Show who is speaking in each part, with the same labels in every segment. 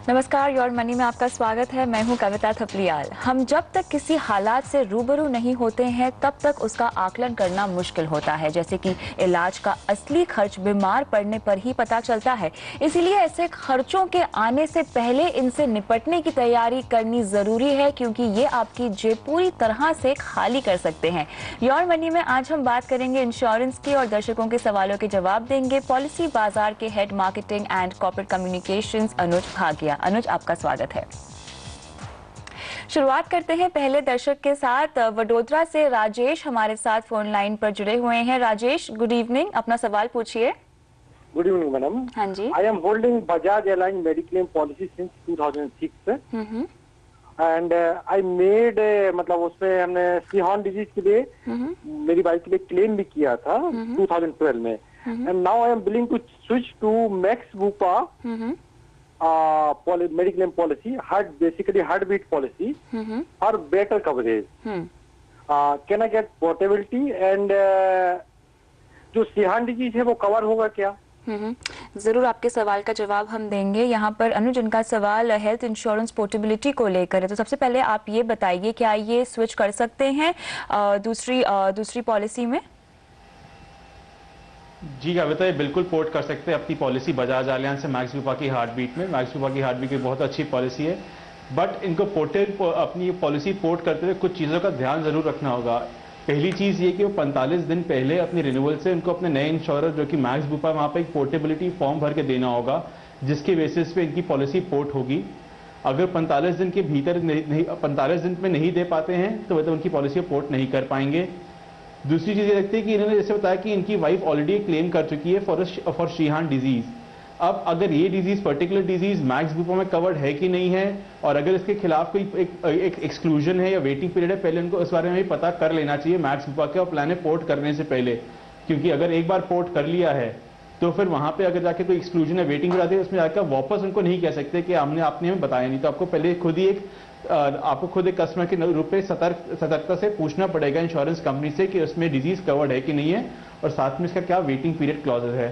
Speaker 1: नमस्कार, your money में आपका स्वागत है। मैं हूं कविता थपलियाल। हम जब तक किसी हालात से रूबरू नहीं होते हैं तब तक उसका आकलन करना मुश्किल होता है। जैसे कि इलाज का असली खर्च बीमार पड़ने पर ही पता चलता है। इसीलिए ऐसे खर्चों के आने से पहले इनसे निपटने की तैयारी करनी जरूरी है, क्योंकि ये आपकी जेब पूरी तरह से खाली कर सकते हैं। योर मनी में आज हम बात करेंगे इंश्योरेंस की और दर्शकों के सवालों के जवाब देंगे पॉलिसी बाजार के head marketing and corporate communications Anuj Bhagia. Anuj, आपका स्वागत है। शुरुआत करते हैं पहले दर्शक के साथ। वडोदरा से राजेश हमारे साथ फोन लाइन पर जुड़े हुए हैं। राजेश, गुड इवनिंग, अपना सवाल पूछिए।
Speaker 2: Good evening madam.
Speaker 1: हाँ जी।
Speaker 2: I am holding Bajaj Allianz mediclaim policy since 2006 and I made मतलब उसमें हमने सीहॉर्न डिजीज के लिए मेरी वाइफ के लिए क्लेम भी किया था 2012 में। And now I am willing to switch to Max Bupa mediclaim policy, basically heartbeat policy for better coverage. Can I get portability and जो सीहान डिजीज है वो कवर होगा क्या?
Speaker 1: जरूर आपके सवाल का जवाब हम देंगे। यहाँ पर अनुज, उनका सवाल हेल्थ इंश्योरेंस पोर्टेबिलिटी को लेकर है। तो सबसे पहले आप ये बताइए, क्या ये स्विच कर सकते हैं दूसरी पॉलिसी में?
Speaker 3: जी कविता, ये बिल्कुल पोर्ट कर सकते हैं अपनी पॉलिसी बजाज एलियांज से मैक्स बुपा की हार्टबीट में। मैक्स बुपा की हार्टबीट की बहुत अच्छी पॉलिसी है, बट इनको अपनी पॉलिसी पोर्ट करते हुए कुछ चीज़ों का ध्यान जरूर रखना होगा। पहली चीज़ ये कि वो 45 दिन पहले अपनी रिन्यूअल से उनको अपने नए इंश्योरर जो कि मैक्स बुपा, वहाँ पर एक पोर्टेबिलिटी फॉर्म भर के देना होगा, जिसके बेसिस पे इनकी पॉलिसी पोर्ट होगी। अगर 45 दिन के भीतर 45 दिन में नहीं दे पाते हैं तो वह तो उनकी पॉलिसी पोर्ट नहीं कर पाएंगे। दूसरी चीज ये लगती है कि इन्होंने जैसे बताया कि इनकी वाइफ ऑलरेडी क्लेम कर चुकी है फॉर शीहान डिजीज। अब अगर ये disease, particular disease max Bupa में कवर्ड है कि नहीं है, और अगर इसके खिलाफ कोई एक एक्सक्लूजन है या वेटिंग पीरियड है, पहले उनको इस बारे में भी पता कर लेना चाहिए मैक्स बुपा के और प्लान है पोर्ट करने से पहले। क्योंकि अगर एक बार पोर्ट कर लिया है तो फिर वहां पे अगर जाके कोई एक्सक्लूजन है, वेटिंग पीरियड आती है, उसमें जाकर वापस उनको नहीं कह सकते कि आपने हमें बताया नहीं। तो आपको पहले खुद एक कस्टमर के रूप में सतर्कता से पूछना पड़ेगा इंश्योरेंस कंपनी से कि उसमें डिजीज कवर्ड है कि नहीं है, और साथ में इसका क्या वेटिंग पीरियड क्लॉजेस है।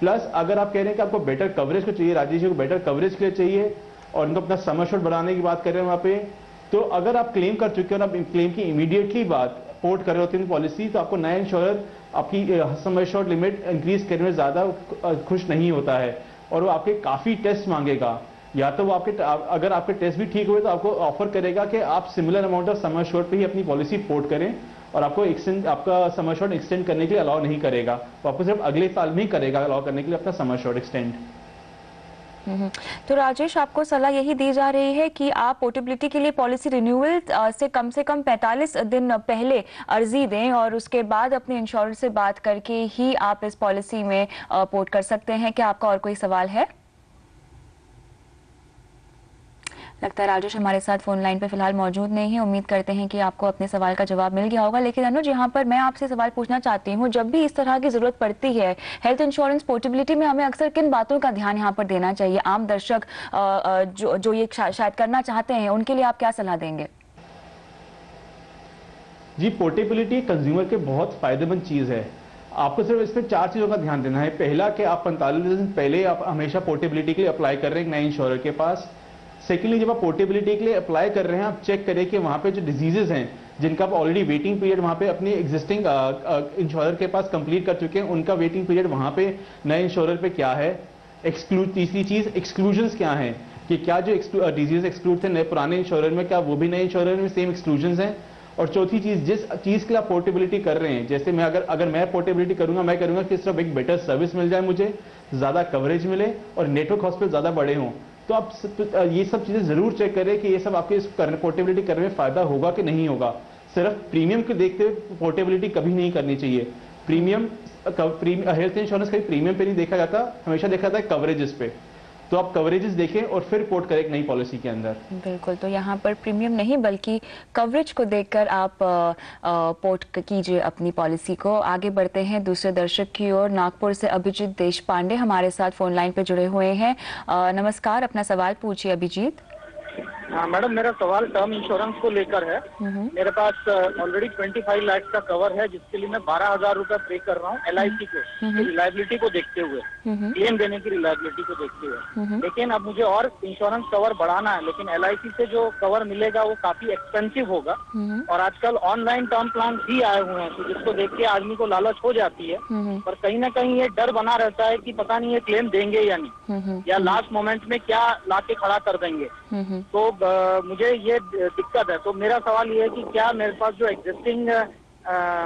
Speaker 3: प्लस अगर आप कह रहे हैं कि आपको बेटर कवरेज को चाहिए, राजेश जी को बेटर कवरेज के लिए चाहिए और उनको अपना सम एश्योर्ड बढ़ाने की बात कर रहे हैं वहां पे, तो अगर आप क्लेम कर चुके हो और आप क्लेम की इमीडिएटली बात पोर्ट कर रहे होते हैं पॉलिसी, तो आपको नया इंश्योरर आपकी सम एश्योर्ड लिमिट इंक्रीज करने में ज्यादा खुश नहीं होता है, और वो आपके काफी टेस्ट मांगेगा। या तो वो अगर आपके टेस्ट भी ठीक हुए तो आपको ऑफर करेगा कि आप similar amount of sum assured पे ही अपनी पॉलिसी पोर्ट करें, और आपको आपका सम एश्योर्ड एक्सटेंड करने के लिए अलाउ नहीं करेगा। वो आपको सिर्फ अगले साल में ही करेगा अलाउ करने के लिए अपना सम एश्योर्ड एक्सटेंड।
Speaker 1: तो राजेश, आपको सलाह यही दी जा रही है कि आप पोर्टेबिलिटी के लिए पॉलिसी रिन्यूअल से कम 45 दिन पहले अर्जी दें और उसके बाद अपने इंश्योरेंस से बात करके ही आप इस पॉलिसी में पोर्ट कर सकते हैं। क्या आपका और कोई सवाल है? लगता है राजेश हमारे साथ फोन लाइन पे फिलहाल मौजूद नहीं है। उम्मीद करते हैं कि आपको अपने सवाल का जवाब मिल गया होगा। लेकिन अनुज, यहाँ पर मैं आपसे सवाल पूछना चाहती हूँ, जब भी इस तरह की जरूरत पड़ती है हेल्थ इंश्योरेंस पोर्टेबिलिटी में, हमें अक्सर किन बातों का ध्यान यहाँ पर देना चाहिए? आम दर्शक जो ये शायद करना चाहते हैं, उनके लिए आप क्या सलाह देंगे?
Speaker 3: जी, पोर्टेबिलिटी कंज्यूमर के बहुत फायदेमंद चीज है। आपको सिर्फ इस पर 4 चीजों का ध्यान देना है। पहला कि आप 45 दिन पहले आप हमेशा पोर्टेबिलिटी के लिए अप्लाई कर रहे हैं नए इंश्योरर के पास। सेकेंडली, जब आप पोर्टेबिलिटी के लिए अप्लाई कर रहे हैं, आप चेक करें कि वहां पे जो डिजीजेस हैं जिनका आप ऑलरेडी वेटिंग पीरियड वहां पे अपने एग्जिस्टिंग इंश्योरर के पास कंप्लीट कर चुके हैं, उनका वेटिंग पीरियड वहां पे नए इंश्योरर पे क्या है। तीसरी चीज, एक्सक्लूजन्स क्या हैं, कि क्या जो डिजीज एक्सक्लूड थे नए पुराने इंश्योरर में, क्या वो भी नए इंश्योरर में सेम एक्सक्लूजन्स हैं। और चौथी चीज, जिस चीज के लिए आप पोर्टेबिलिटी कर रहे हैं, जैसे मैं अगर मैं पोर्टेबिलिटी करूंगा, मैं करूंगा कि सिर्फ एक बेटर सर्विस मिल जाए, मुझे ज्यादा कवरेज मिले और नेटवर्क हॉस्पिटल ज्यादा बड़े हों, तो आप ये सब चीजें जरूर चेक करें कि ये सब आपके पोर्टेबिलिटी करने में फायदा होगा कि नहीं होगा। सिर्फ प्रीमियम को देखते हुए पोर्टेबिलिटी कभी नहीं करनी चाहिए। हेल्थ इंश्योरेंस कभी प्रीमियम पे नहीं देखा जाता, हमेशा देखा जाता है कवरेजेस पे। तो आप कवरेजेस देखें और फिर पोर्ट करें एक नई पॉलिसी के अंदर।
Speaker 1: बिल्कुल, तो यहाँ पर प्रीमियम नहीं बल्कि कवरेज को देखकर आप पोर्ट कीजिए अपनी पॉलिसी को। आगे बढ़ते हैं दूसरे दर्शक की ओर। नागपुर से अभिजीत देशपांडे हमारे साथ फोन लाइन पे जुड़े हुए हैं। नमस्कार, अपना सवाल पूछिए अभिजीत।
Speaker 4: हाँ मैडम, मेरा सवाल टर्म इंश्योरेंस को लेकर है। मेरे पास ऑलरेडी 25 लाख का कवर है, जिसके लिए मैं 12,000 रुपए पे कर रहा हूँ LIC को, रिलायबिलिटी को देखते हुए, क्लेम देने की रिलायबिलिटी को देखते हुए। लेकिन अब मुझे और इंश्योरेंस कवर बढ़ाना है, लेकिन LIC से जो कवर मिलेगा वो काफी एक्सपेंसिव होगा। और आजकल ऑनलाइन टर्म प्लान भी आए हुए हैं, तो जिसको देख के आदमी को लालच हो जाती है, पर कहीं ना कहीं ये डर बना रहता है कि पता नहीं ये क्लेम देंगे या नहीं, या लास्ट मोमेंट में क्या लाके खड़ा कर देंगे। तो मुझे ये दिक्कत है। तो मेरा सवाल ये है कि क्या मेरे पास जो एग्जिस्टिंग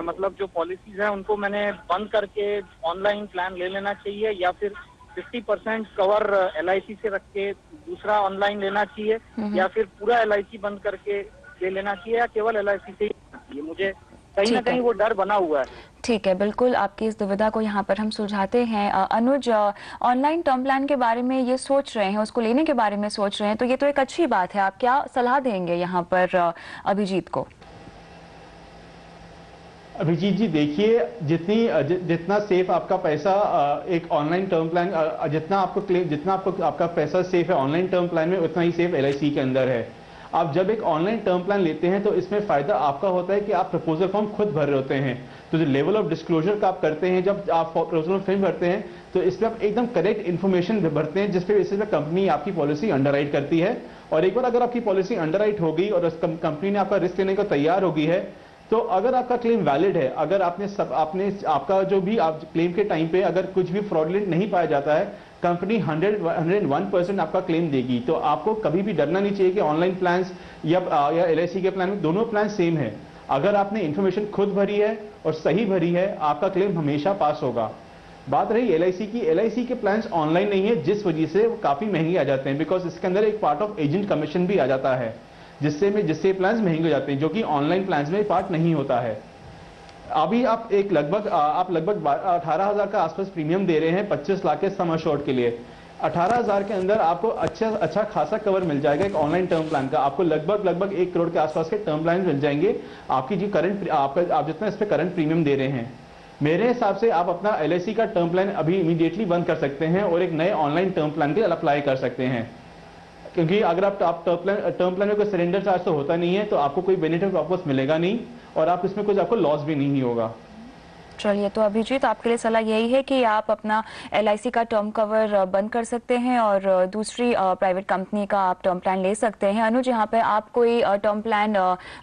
Speaker 4: मतलब जो पॉलिसीज हैं उनको मैंने बंद करके ऑनलाइन प्लान ले लेना चाहिए, या फिर 50% कवर LIC से रख के दूसरा ऑनलाइन लेना चाहिए, या फिर पूरा LIC बंद करके ले लेना चाहिए, या केवल LIC से ही लेना चाहिए? मुझे कहीं ना कहीं वो डर बना हुआ है।
Speaker 1: ठीक है, बिल्कुल आपकी इस दुविधा को यहाँ पर हम सुलझाते हैं। अनुज, ऑनलाइन टर्म प्लान के बारे में ये सोच रहे हैं, उसको लेने के बारे में सोच रहे हैं, तो ये तो एक अच्छी बात है। आप क्या सलाह देंगे यहाँ पर अभिजीत को?
Speaker 3: अभिजीत जी देखिए, जितना सेफ आपका पैसा एक ऑनलाइन टर्म प्लान, जितना आपका पैसा सेफ है ऑनलाइन टर्म प्लान में, उतना ही सेफ LIC के अंदर है। आप जब एक ऑनलाइन टर्म प्लान लेते हैं तो इसमें फायदा आपका होता है कि आप प्रपोजल फॉर्म खुद भर रहे होते हैं। तो जो लेवल ऑफ डिस्क्लोजर का आप करते हैं, जब आप प्रपोजल फॉर्म भरते हैं, तो इसमें आप एकदम करेक्ट इन्फॉर्मेशन भरते हैं, जिसपे बेसिस पे कंपनी आपकी पॉलिसी अंडरराइट करती है। और एक बार अगर आपकी पॉलिसी अंडरराइट हो गई और कंपनी ने आपका रिस्क लेने को तैयार हो गई है, तो अगर आपका क्लेम वैलिड है, अगर आपका जो भी आप क्लेम के टाइम पे अगर कुछ भी फ्रॉडलेंट नहीं पाया जाता है, कंपनी 101% आपका क्लेम देगी। तो आपको कभी भी डरना नहीं चाहिए कि ऑनलाइन प्लान्स या LIC के प्लान में दोनों प्लान सेम है। अगर आपने इंफॉर्मेशन खुद भरी है और सही भरी है, आपका क्लेम हमेशा पास होगा। बात रही LIC की, LIC के प्लान्स ऑनलाइन नहीं है, जिस वजह से वो काफी महंगे आ जाते हैं, बिकॉज इसके अंदर एक पार्ट ऑफ एजेंट कमीशन भी आ जाता है, जिससे प्लान्स महंगे हो जाते हैं, जो कि ऑनलाइन प्लान्स में पार्ट नहीं होता है। अभी आप लगभग 18,000 का आसपास प्रीमियम दे रहे हैं 25 लाख के सम अश्योर्ड के लिए। 18,000 के अंदर आपको अच्छा खासा कवर मिल जाएगा एक ऑनलाइन टर्म प्लान का। आपको लगभग 1 करोड़ के आसपास के टर्म प्लान मिल जाएंगे, आपकी जो करंट आप जितना इस पे करंट प्रीमियम दे रहे हैं। मेरे हिसाब से आप अपना LIC का टर्म प्लान अभी इमीडिएटली बंद कर सकते हैं और एक नए ऑनलाइन टर्म प्लान के लिए अप्लाई कर सकते हैं, क्योंकि अगर आप टर्म प्लान में कोई सरेंडर चार्ज तो होता नहीं है, तो आपको कोई बेनिफिट वापस मिलेगा नहीं और आप इसमें कुछ आपको लॉस भी नहीं होगा।
Speaker 1: चलिए, तो अभिजीत आपके लिए सलाह यही है कि आप अपना LIC का टर्म कवर बंद कर सकते हैं और दूसरी प्राइवेट कंपनी का आप टर्म प्लान ले सकते हैं। अनुज, यहाँ पे आप कोई टर्म प्लान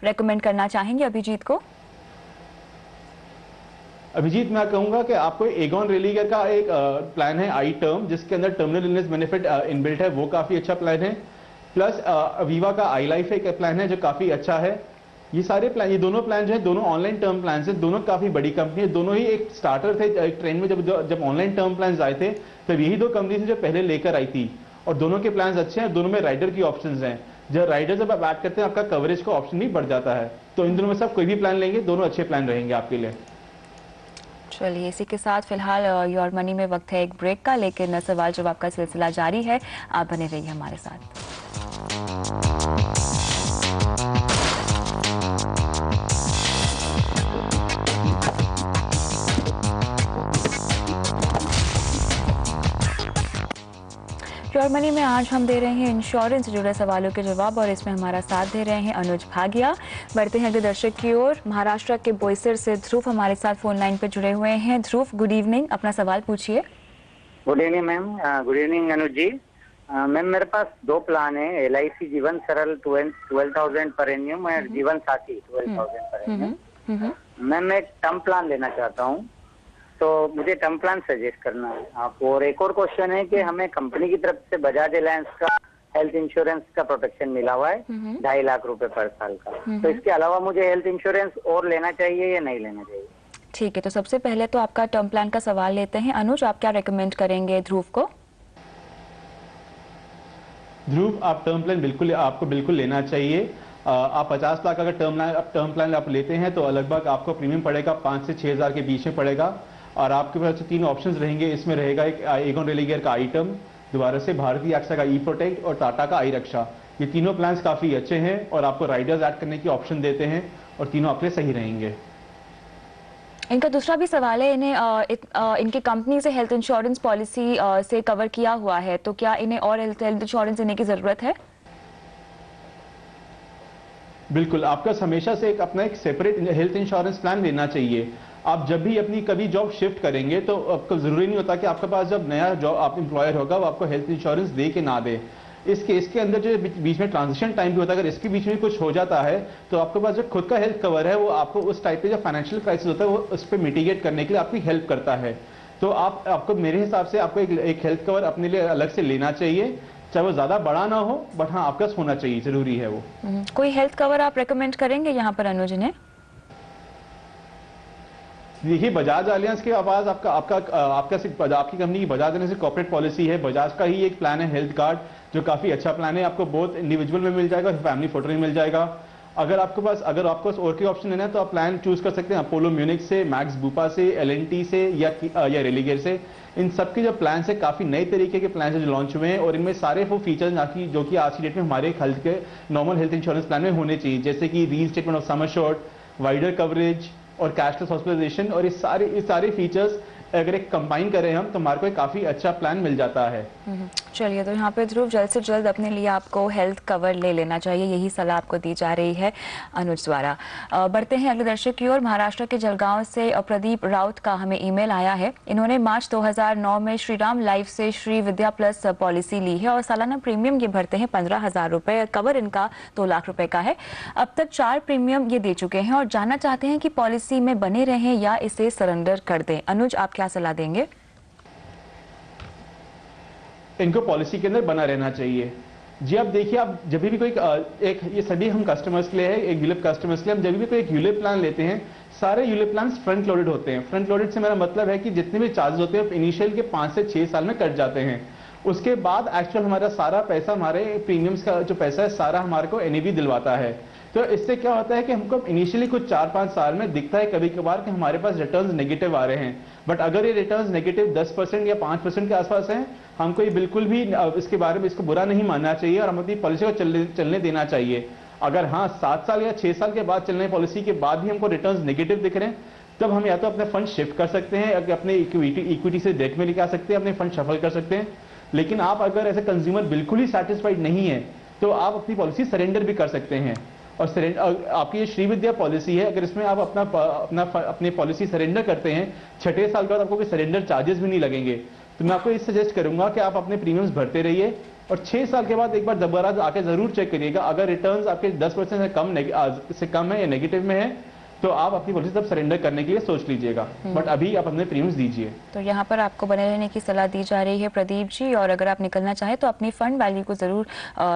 Speaker 1: रेकमेंड करना चाहेंगे अभिजीत को?
Speaker 3: अभिजीत, मैं कहूंगा कि आपको एगॉन रेलिगर का एक प्लान है आई टर्म, जिसके अंदर टर्मिनल इलनेस बेनिफिट इनबिल्ट है, वो काफी अच्छा प्लान है। प्लस अवीवा का आई लाइफ एक प्लान है जो काफी अच्छा है। ये दोनों प्लान जो है, दोनों ऑनलाइन टर्म प्लान है, दोनों काफी बड़ी कंपनी है, दोनों ही एक स्टार्टर थे एक ट्रेंड में। जब ऑनलाइन टर्म प्लान आए थे तब यही दो कंपनी जो पहले लेकर आई थी, और दोनों के प्लान अच्छे हैं, दोनों में राइडर की ऑप्शन हैं। जब राइडर जब आप ऐड करते हैं, आपका कवरेज का ऑप्शन भी बढ़ जाता है। तो इन दोनों में से आप कोई भी प्लान लेंगे, दोनों अच्छे प्लान रहेंगे आपके लिए।
Speaker 1: चलिए, इसी के साथ फिलहाल योर मनी में वक्त है एक ब्रेक का, लेकिन सवाल जवाब का सिलसिला जारी है। आप बने रहिए हमारे साथ। योर मनी में आज हम दे रहे हैं इंश्योरेंस से जुड़े सवालों के जवाब, और इसमें हमारा साथ दे रहे हैं अनुज भागिया। बढ़ते हैं अगले दर्शक की ओर। महाराष्ट्र के बोईसर से ध्रुव हमारे साथ फोन लाइन पर जुड़े हुए हैं। ध्रुव, गुड इवनिंग, अपना सवाल पूछिए।
Speaker 5: Good evening ma'am. Good evening Anuj ji. Ma'am, मेरे पास 2 प्लान है, LIC जीवन सरल 12,000 पर एन्यूम और जीवन साथी 12,000 पर एन्यूम। मैम, मैं एक टर्म प्लान लेना चाहता हूँ, तो मुझे टर्म प्लान सजेस्ट करना है आप। और एक और क्वेश्चन है कि हमें कंपनी की तरफ से बजाज एलायंस का हेल्थ इंश्योरेंस का प्रोटेक्शन मिला हुआ है 2.5 लाख रुपए पर साल का। तो इसके अलावा मुझे हेल्थ इंश्योरेंस और लेना चाहिए या नहीं लेना चाहिए?
Speaker 1: ठीक है, तो सबसे पहले तो आपका टर्म प्लान का सवाल लेते हैं। अनुज, आप क्या रेकमेंड करेंगे ध्रुव को?
Speaker 3: ध्रुव, आप टर्म प्लान आपको बिल्कुल लेना चाहिए। आप 50 लाख अगर टर्म प्लान आप लेते हैं तो लगभग आपको प्रीमियम पड़ेगा 5 से 6 हज़ार के बीच में पड़ेगा। और आपके पास 3 ऑप्शंस रहेंगे, इसमें रहेगा एक एगॉन रेलिगर का आई टर्म, दोबारा से भारतीय एक्सा का ई प्रोटेक्ट और टाटा का आई रक्षा। ये तीनों प्लान्स काफी अच्छे हैं और आपको राइडर्स ऐड करने की ऑप्शन देते हैं, और तीनों आपके सही रहेंगे।
Speaker 1: इनका दूसरा भी सवाल है, इनकी कंपनी से हेल्थ इंश्योरेंस पॉलिसी से कवर किया हुआ है, तो क्या इन्हें और हेल्थ इंश्योरेंस देने की जरूरत है?
Speaker 3: बिल्कुल, आपका हमेशा से अपना एक सेपरेट हेल्थ इंश्योरेंस प्लान लेना चाहिए। आप जब भी अपनी कभी जॉब शिफ्ट करेंगे तो आपको जरूरी नहीं होता कि आपके पास जब नया जॉब आप एम्प्लॉयर होगा वो आपको हेल्थ इंश्योरेंस दे के ना दे। इस केस के अंदर जो बीच में ट्रांजिशन टाइम भी होता है, अगर इसके बीच में कुछ हो जाता है तो आपके पास जो खुद का हेल्थ कवर है वो आपको उस टाइप पे जो फाइनेंशियल क्राइसिस होता है वो उस पर मिटिगेट करने के लिए आपकी हेल्प करता है। तो आपको मेरे हिसाब से आपको एक हेल्थ कवर अपने लिए अलग से लेना चाहिए, चाहे वो ज्यादा बड़ा ना हो, बट हाँ आपका होना चाहिए, जरूरी है वो।
Speaker 1: कोई हेल्थ कवर आप रेकमेंड करेंगे यहाँ पर अनुज ने?
Speaker 3: देखिए, बजाज अलियांस के आवाज आपकी कंपनी की बजाज अलियांस कॉर्पोरेट पॉलिसी है। बजाज का ही एक प्लान है हेल्थ कार्ड, जो काफी अच्छा प्लान है। आपको बहुत इंडिविजुअल में मिल जाएगा, फैमिली फोटो में मिल जाएगा। अगर आपको और के ऑप्शन लेना है तो आप प्लान चूज कर सकते हैं अपोलो म्यूनिक से, मैक्स बुपा से, एलएनटी से या रेलिगेयर से। इन सबके जो प्लान है काफी नए तरीके के प्लान जो लॉन्च हुए हैं और इनमें सारे वो फीचर्स जो कि आज की डेट में हमारे हेल्थ के नॉर्मल हेल्थ इंश्योरेंस प्लान में होने चाहिए, जैसे कि reinstatement of sum assured, wider coverage और कैशलेस हॉस्पिटलाइजेशन। और इस सारे फीचर्स अगर एक कंबाइन करें हम तो हमारे को एक काफी अच्छा प्लान मिल जाता है।
Speaker 1: चलिए, तो यहाँ पे ध्रुव जल्द से जल्द अपने लिए आपको हेल्थ कवर ले लेना चाहिए, यही सलाह आपको दी जा रही है अनुज द्वारा। बढ़ते हैं अगले दर्शक की ओर। महाराष्ट्र के जलगांव से प्रदीप राउत का हमें ईमेल आया है। इन्होंने मार्च 2009 में श्रीराम लाइफ से श्री विद्या प्लस पॉलिसी ली है और सालाना प्रीमियम ये भरते हैं 15,000 रुपए। कवर इनका 2 लाख रुपए का है। अब तक 4 प्रीमियम ये दे चुके हैं और जानना चाहते हैं कि पॉलिसी में बने रहें या इसे सरेंडर कर दें। अनुज, आप क्या सलाह देंगे?
Speaker 3: इनको पॉलिसी के अंदर बना रहना चाहिए। जी, अब देखिए, आप जब भी कोई ये सभी हम कस्टमर्स के लिए है, एक यूलिप कस्टमर्स के लिए, हम जब भी कोई एक यूलिप प्लान लेते हैं, सारे यूलिप प्लान फ्रंट लोडेड होते हैं। फ्रंट लोडेड से मेरा मतलब है कि जितने भी चार्जेस होते हैं इनिशियल के 5 से 6 साल में कट जाते हैं। उसके बाद एक्चुअल हमारा सारा पैसा, हमारे प्रीमियम्स का जो पैसा है सारा हमारे को एनईवी दिलवाता है। तो इससे क्या होता है कि हमको इनिशियली कुछ 4-5 साल में दिखता है कभी कभार कि हमारे पास रिटर्न्स नेगेटिव आ रहे हैं, बट अगर ये रिटर्न्स नेगेटिव 10% या 5% के आसपास हैं, हमको ये बिल्कुल भी इसके बारे में इसको बुरा नहीं मानना चाहिए और हम अपनी पॉलिसी को चलने देना चाहिए। अगर हाँ 7 साल या 6 साल के बाद चलने पॉलिसी के बाद भी हमको रिटर्न्स नेगेटिव दिख रहे हैं, तब हम या तो अपने फंड शिफ्ट कर सकते हैं, अपने इक्विटी से डेट में लेके आ सकते हैं, अपने फंड शफल कर सकते हैं। लेकिन आप अगर एज ए कंज्यूमर बिल्कुल ही सेटिस्फाइड नहीं है तो आप अपनी पॉलिसी सरेंडर भी कर सकते हैं। और आपकी ये श्री विद्या पॉलिसी है, अगर इसमें आप अपनी पॉलिसी सरेंडर करते हैं 6 साल के बाद आपको कोई सरेंडर चार्जेस भी नहीं लगेंगे। तो मैं आपको ये सजेस्ट करूंगा कि आप अपने प्रीमियम्स भरते रहिए और 6 साल के बाद एक बार दोबारा आके जरूर चेक करिएगा। अगर रिटर्न्स आपके 10% से कम है या नेगेटिव में है तो आप अपनी पॉलिसी तब सरेंडर करने के लिए सोच लीजिएगा, बट अभी आप अपने प्रीमियम्स दीजिए।
Speaker 1: तो यहाँ पर आपको बने रहने की सलाह दी जा रही है प्रदीप जी, और अगर आप निकलना चाहें तो अपनी फंड वैल्यू को जरूर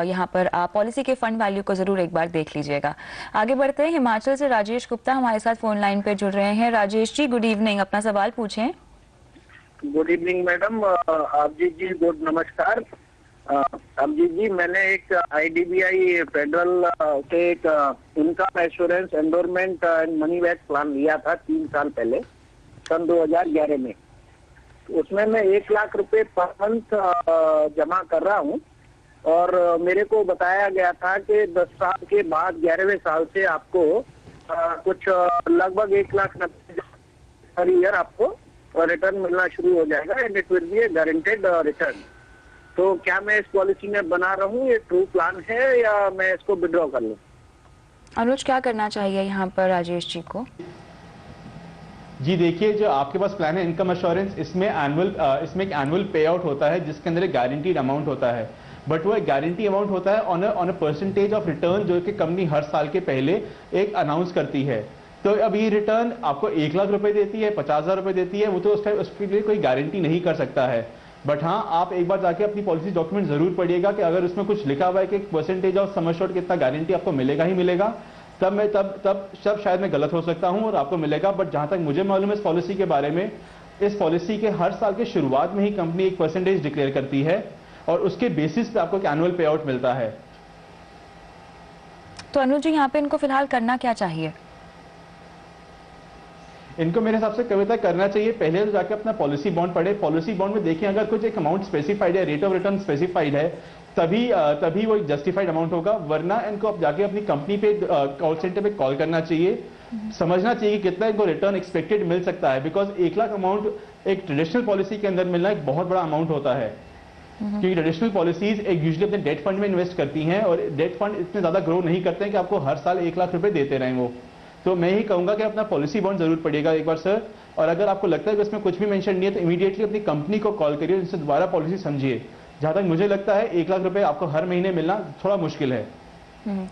Speaker 1: यहाँ पर आप पॉलिसी के फंड वैल्यू को जरूर एक बार देख लीजिएगा। आगे बढ़ते हैं। हिमाचल से राजेश गुप्ता हमारे साथ फोन लाइन पे जुड़ रहे हैं। राजेश जी, गुड इवनिंग, अपना सवाल पूछें।
Speaker 6: Good evening madam. Abhijeet ji good नमस्कार। अभिजीत जी, मैंने एक IDBI फेडरल से एक income assurance endowment and money back plan लिया था 3 साल पहले, सन 2011 में। उसमें मैं 1 लाख रुपए पर मंथ जमा कर रहा हूँ और मेरे को बताया गया था कि 10 साल के बाद 11वें साल से आपको कुछ लगभग 1,90,000 हर ईयर आपको रिटर्न मिलना शुरू हो जाएगा and it will be A guaranteed return. तो क्या मैं इस पॉलिसी में बना रहूं, ये ट्रू प्लान है या मैं इसको विड्रॉ कर लूं?
Speaker 1: अनुज, क्या करना चाहिए यहाँ पर राजेश जी को?
Speaker 3: जी देखिए, जो आपके पास प्लान है इनकम एश्योरेंस, इसमें एक एनुअल पे आउट होता है जिसके अंदर एक गारंटीड अमाउंट होता है, बट वो एक गारंटी अमाउंट होता है on a percentage of return जो कि कंपनी हर साल के पहले एक अनाउंस करती है। तो अब ये रिटर्न आपको 1 लाख रुपए देती है, 50,000 रुपए देती है, वो तो उसके लिए कोई गारंटी नहीं कर सकता है। बट हाँ, आप एक बार जाके अपनी पॉलिसी डॉक्यूमेंट जरूर पढ़िएगा कि अगर उसमें कुछ लिखा हुआ है कि परसेंटेज ऑफ सम एश्योर्ड कितना गारंटी आपको मिलेगा ही मिलेगा, तब शायद मैं गलत हो सकता हूं और आपको मिलेगा। बट जहां तक मुझे मालूम है इस पॉलिसी के बारे में, इस पॉलिसी के हर साल के शुरुआत में ही कंपनी एक परसेंटेज डिक्लेयर करती है और उसके बेसिस पे आपको एक एनुअल पे आउट मिलता है।
Speaker 1: तो अनुज जी, यहाँ पे इनको फिलहाल करना क्या चाहिए?
Speaker 3: इनको मेरे हिसाब से कविता करना चाहिए, पहले तो जाके अपना पॉलिसी बॉन्ड पढ़े। पॉलिसी बॉन्ड में देखें अगर कुछ एक अमाउंट स्पेसिफाइड है, रेट ऑफ रिटर्न स्पेसिफाइड है, तभी वो एक जस्टिफाइड अमाउंट होगा। वरना इनको अब जाके अपनी कंपनी पे कॉल सेंटर पे कॉल करना चाहिए, समझना चाहिए कि कितना इनको रिटर्न एक्सपेक्टेड मिल सकता है, बिकॉज 1 लाख अमाउंट एक ट्रेडिशनल पॉलिसी के अंदर मिलना एक बहुत बड़ा अमाउंट होता है। क्योंकि ट्रेडिशनल पॉलिसीज एक यूजुअली अपने डेट फंड में इन्वेस्ट करती हैं और डेट फंड इतने ज्यादा ग्रो नहीं करते हैं कि आपको हर साल 1 लाख रुपए देते रहें वो। तो मैं ही कहूंगा कि अपना पॉलिसी बॉन्ड जरूर पड़ेगा एक बार सर, और अगर आपको लगता है कि उसमें कुछ भी मेंशन नहीं है तो इमीडिएटली अपनी कंपनी को कॉल करिए, उनसे दोबारा पॉलिसी समझिए। जहां तक मुझे लगता है 1 लाख रुपए आपको हर महीने मिलना थोड़ा मुश्किल है।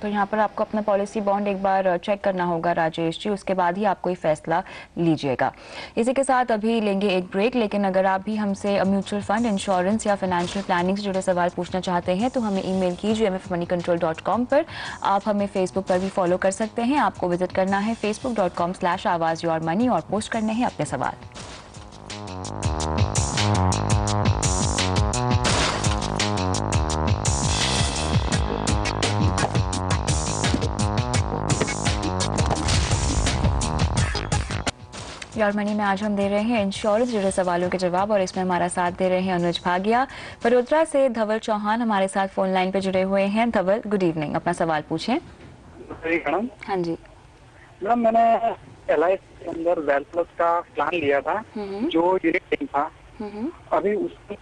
Speaker 1: तो यहाँ पर आपको अपना पॉलिसी बॉन्ड एक बार चेक करना होगा राजेश जी, उसके बाद ही आप कोई फैसला लीजिएगा। इसी के साथ अभी लेंगे एक ब्रेक, लेकिन अगर आप भी हमसे म्यूचुअल फंड, इंश्योरेंस या फाइनेंशियल प्लानिंग से जुड़े सवाल पूछना चाहते हैं तो हमें ईमेल कीजिए mfmoneycontrol.com पर। आप हमें फेसबुक पर भी फॉलो कर सकते हैं। आपको विजिट करना है facebook.com/आवाज़-योर-मनी और पोस्ट करने हैं अपने सवाल। योर मनी में आज हम दे रहे हैं इंश्योरेंस जुड़े सवालों के जवाब, और इसमें हमारा साथ दे रहे हैं अनुज भागिया। बड़ोदरा से धवल चौहान हमारे साथ फोन लाइन पे जुड़े हुए हैं। धवल, गुड इवनिंग, अपना सवाल पूछें।
Speaker 6: मैडम,
Speaker 1: हाँ जी
Speaker 6: मैडम मैंने LIC के अंदर वेल्थ प्लस का प्लान लिया था जो यूनिट लिंक था। अभी उसमें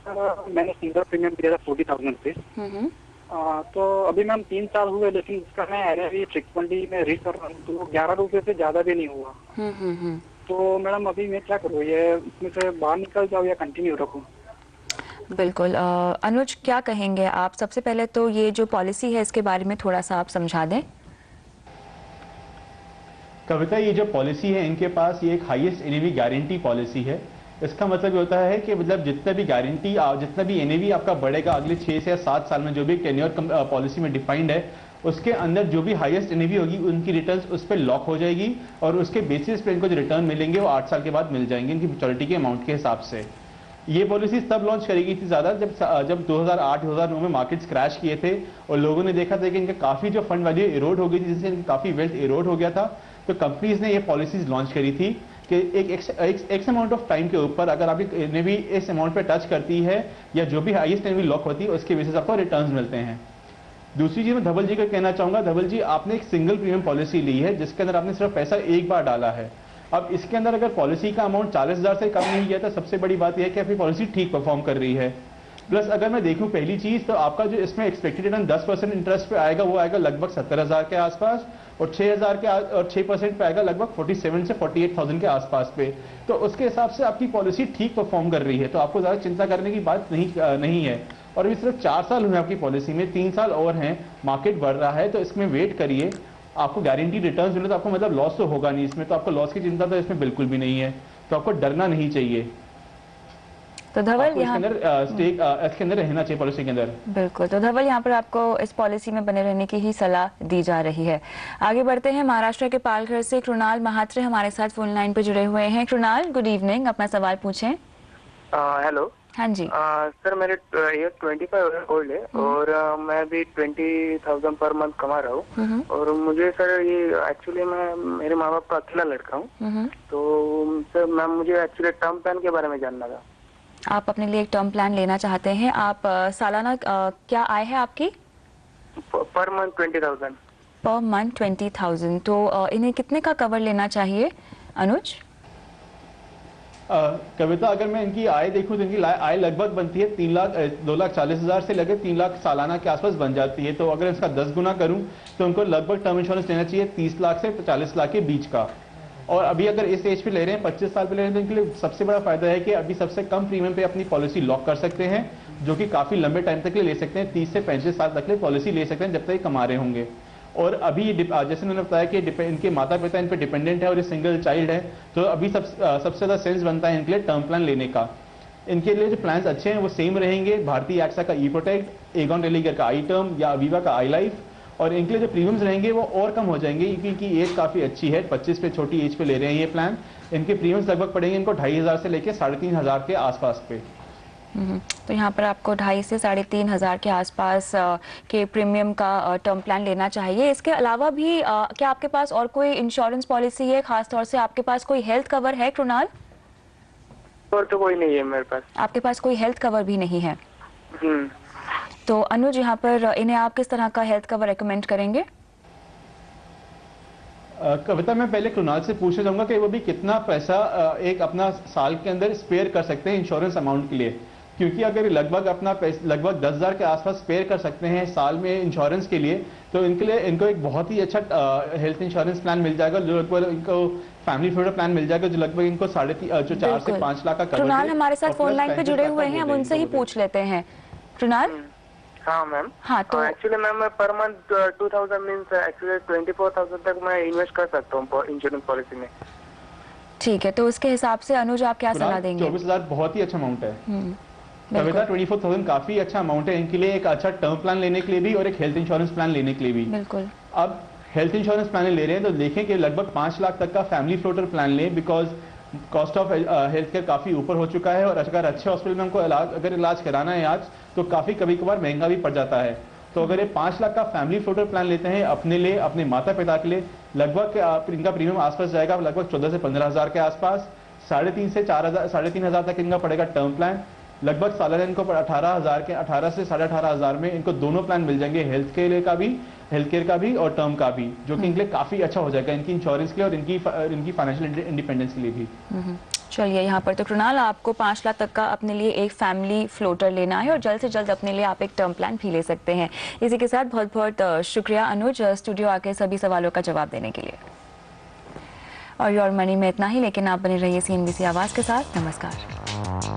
Speaker 6: मैंने सिंगल प्रीमियम दिया था 40,000 रुपीज। तो अभी मैम 3 साल हुए, लेकिन उसका मैं एरिया फ्रिक्वेंटली में रीड कर रहा हूँ तो 11 रुपए से ज्यादा भी नहीं हुआ। तो मैडम अभी मैं क्या करूँ, ये इसमें से बाहर निकल जाऊँ या कंटिन्यू रखूँ?
Speaker 1: बिल्कुल। अनुज, क्या कहेंगे आप? सबसे पहले तो ये जो पॉलिसी है इसके बारे में थोड़ा सा आप समझा दें।
Speaker 3: कविता, ये जो पॉलिसी है इनके पास ये एक हाईएस्ट एनएवी गारंटी पॉलिसी है। इसका मतलब ये होता है कि मतलब जितना भी एनएवी आपका बढ़ेगा अगले 6 से 7 साल में, जो भी टेन्योर पॉलिसी में डिफाइंड है, उसके अंदर जो भी हाईएस्ट एनएवी होगी उनकी रिटर्न्स उस पर लॉक हो जाएगी और उसके बेसिस पे इनको जो रिटर्न मिलेंगे वो 8 साल के बाद मिल जाएंगे इनकी मैच्योरिटी के अमाउंट के हिसाब से। ये पॉलिसी तब लॉन्च करी गई थी ज्यादा जब 2008-2009 में मार्केट्स क्रैश किए थे और लोगों ने देखा था कि इनका काफी जो फंड वैल्यू इरोड हो गई थी, जिससे इनकी काफी वेल्थ इरोड हो गया था। तो कंपनीज ने ये पॉलिसीज लॉन्च करी थी कि एक एक्स अमाउंट ऑफ टाइम के ऊपर अगर आपकी एनएवी इस अमाउंट पे टच करती है या जो भी हाईएस्ट एनएवी लॉक होती है उसके बेसिस आपको रिटर्न्स मिलते हैं। दूसरी चीज मैं धवल जी को कहना चाहूंगा, धवल जी आपने एक सिंगल प्रीमियम पॉलिसी ली है जिसके अंदर आपने सिर्फ पैसा एक बार डाला है। अब इसके अंदर अगर पॉलिसी का अमाउंट 40,000 से कम नहीं किया तो सबसे बड़ी बात यह है कि आपकी पॉलिसी ठीक परफॉर्म कर रही है। प्लस अगर मैं देखूं पहली चीज तो आपका जो इसमें एक्सपेक्टेड रिटर्न 10% इंटरेस्ट पे आएगा वो आएगा लगभग 70,000 के आसपास, और 6% पे आएगा लगभग 47 से 48,000 के आसपास पे। तो उसके हिसाब से आपकी पॉलिसी ठीक परफॉर्म कर रही है, तो आपको ज्यादा चिंता करने की बात नहीं है। और अभी सिर्फ 4 साल हुए आपकी पॉलिसी में, 3 साल और हैं, मार्केट बढ़ रहा है तो इसमें वेट करिए। आपको गारंटी रिटर्न मिले तो आपको मतलब लॉस तो होगा नहीं इसमें, तो आपको लॉस की चिंता तो इसमें बिल्कुल भी नहीं है, तो आपको डरना नहीं चाहिए।
Speaker 1: तो धवल यहाँ
Speaker 3: इसके अंदर रहना चाहिए पॉलिसी के अंदर।
Speaker 1: बिल्कुल। तो धवल, यहाँ पर आपको इस पॉलिसी में बने रहने की ही सलाह दी जा रही है। आगे बढ़ते हैं। महाराष्ट्र के पालघर से कृणाल महात्रे हमारे साथ फोन लाइन पे जुड़े हुए हैं। कृणाल, गुड इवनिंग, अपना सवाल पूछें।
Speaker 7: हेलो।
Speaker 1: हाँ जी
Speaker 7: सर, मेरे ये 25 ओल्ड है और मैं भी 20,000 पर मंथ कमा रहा हूँ, और मुझे सर ये एक्चुअली मैं मेरे माँ बाप का अकेला लड़का हूँ, तो सर मैम मुझे एक्चुअली टर्म प्लान के बारे में जानना था।
Speaker 1: आप अपने लिए एक टर्म प्लान लेना चाहते हैं। आप सालाना क्या आय है आपकी?
Speaker 7: Per month 20,000।
Speaker 1: Per month 20,000। तो इन्हें कितने का कवर लेना चाहिए अनुज?
Speaker 3: कविता, अगर मैं इनकी आय देखूं तो इनकी आय लगभग बनती है 2,40,000 से लेकर 3 लाख सालाना के आसपास बन जाती है। तो अगर इसका 10 गुना करूं तो उनको लगभग टर्म इंश्योरेंस लेना चाहिए 30 लाख से 40 लाख के बीच का। और अभी अगर इस एज पे ले रहे हैं, 25 साल पे ले रहे हैं, तो इनके लिए सबसे बड़ा फायदा है कि अभी सबसे कम प्रीमियम पे अपनी पॉलिसी लॉक कर सकते हैं, जो कि काफी लंबे टाइम तक ले सकते हैं। 30 से 35 साल तक पॉलिसी ले सकते हैं जब तक ये कमा रहे होंगे। और अभी जैसे उन्होंने बताया कि इनके माता पिता इन पे डिपेंडेंट है और ये सिंगल चाइल्ड है, तो अभी सबसे ज्यादा सेंस बनता है इनके लिए टर्म प्लान लेने का। इनके लिए जो प्लान्स अच्छे हैं वो सेम रहेंगे, भारतीय एक्सा का ई प्रोटेक्ट, एगॉन रेलिगर का आई टर्म या अवीवा का आई लाइफ। और इनके लिए जो प्रीमियम्स रहेंगे वो और कम हो जाएंगे क्योंकि इनकी एज काफी अच्छी है, 25 पे छोटी एज पे ले रहे हैं ये प्लान। इनके प्रीमियम्स लगभग पड़ेंगे इनको 2,500 से लेकर 3,500 के आसपास पे।
Speaker 1: तो यहाँ पर आपको 2,500 से 3,500 के आसपास के प्रीमियम का टर्म प्लान लेना चाहिए। इसके अलावा भी क्या आपके पास और कोई इंश्योरेंस पॉलिसी है? खासतौर से आपके पास कोई हेल्थ कवर है कृणाल?
Speaker 7: और तो कोई नहीं है मेरे पास।
Speaker 1: आपके पास कोई हेल्थ कवर भी नहीं है? तो अनुज, यहाँ पर इन्हें आप किस तरह का हेल्थ कवर रेकमेंड करेंगे?
Speaker 3: कविता, मैं पहले कृणाल से पूछना चाहूंगा कि वो भी कितना पैसा एक अपना साल के अंदर स्पेयर कर सकते हैं इंश्योरेंस अमाउंट के लिए। क्योंकि अगर लगभग अपना लगभग 10,000 के आसपास स्पेयर कर सकते हैं साल में इंश्योरेंस के लिए, तो इनके लिए इनको एक बहुत ही अच्छा हेल्थ इंश्योरेंस प्लान मिल जाएगा, जो लगभग इनको फैमिली फ्लोटर प्लान मिल जाएगा, जो लगभग इनको 4 से 5 लाख का कवर।
Speaker 1: कृणाल हमारे साथ फोन लाइन पे जुड़े हुए हैं, हम उनसे ही पूछ लेते हैं। कृणाल।
Speaker 7: हाँ मैम।
Speaker 1: हाँ तो
Speaker 7: एक्चुअली मैम मैं पर मंथ 2000 मीन्स एक्चुअली 24,000 तक मैं इन्वेस्ट कर सकता हूँ इंश्योरेंस पॉलिसी में।
Speaker 1: ठीक है, तो उसके हिसाब से अनुज आप क्या सलाह देंगे?
Speaker 3: 24,000 बहुत ही अच्छा अमाउंट है कविता। 24,000 काफी अच्छा अमाउंट है इनके लिए, एक अच्छा टर्म प्लान लेने के लिए भी और एक हेल्थ इंश्योरेंस प्लान लेने के लिए भी।
Speaker 1: बिल्कुल।
Speaker 3: अब हेल्थ इंश्योरेंस प्लान ले रहे हैं तो देखें कि लगभग 5 लाख तक का फैमिली फ्लोटर प्लान लें, because cost of health care काफी ऊपर हो चुका है, और अगर अच्छे हॉस्पिटल में हमको अगर इलाज कराना है आज तो काफी कभी कभार महंगा भी पड़ जाता है। तो अगर ये 5 लाख का फैमिली फ्लोटर प्लान लेते हैं अपने लिए, अपने माता पिता के लिए, लगभग इनका प्रीमियम आसपास जाएगा लगभग 14 से 15,000 के आसपास। 3,500 से 3,500 तक इनका पड़ेगा टर्म प्लान। लगभग सालाना इनको 18 से 18,500 में इनको दोनों प्लान मिल जाएंगे, हेल्थ केयर का भी और टर्म का भी, जो कि इनके लिए काफी अच्छा हो जाएगा, इनकी इंश्योरेंस के लिए और इनकी फाइनेंशियल इंडिपेंडेंस के लिए भी।
Speaker 1: चलिए, यहाँ पर तो कृणाल आपको 5 लाख तक का अपने लिए एक फैमिली फ्लोटर लेना है और जल्द से जल्द अपने लिए आप एक टर्म प्लान भी ले सकते हैं। इसी के साथ बहुत बहुत शुक्रिया अनुज, स्टूडियो आके सभी सवालों का जवाब देने के लिए। और योर मनी में इतना ही, लेकिन आप बने रहिए CNBC आवाज के साथ। नमस्कार।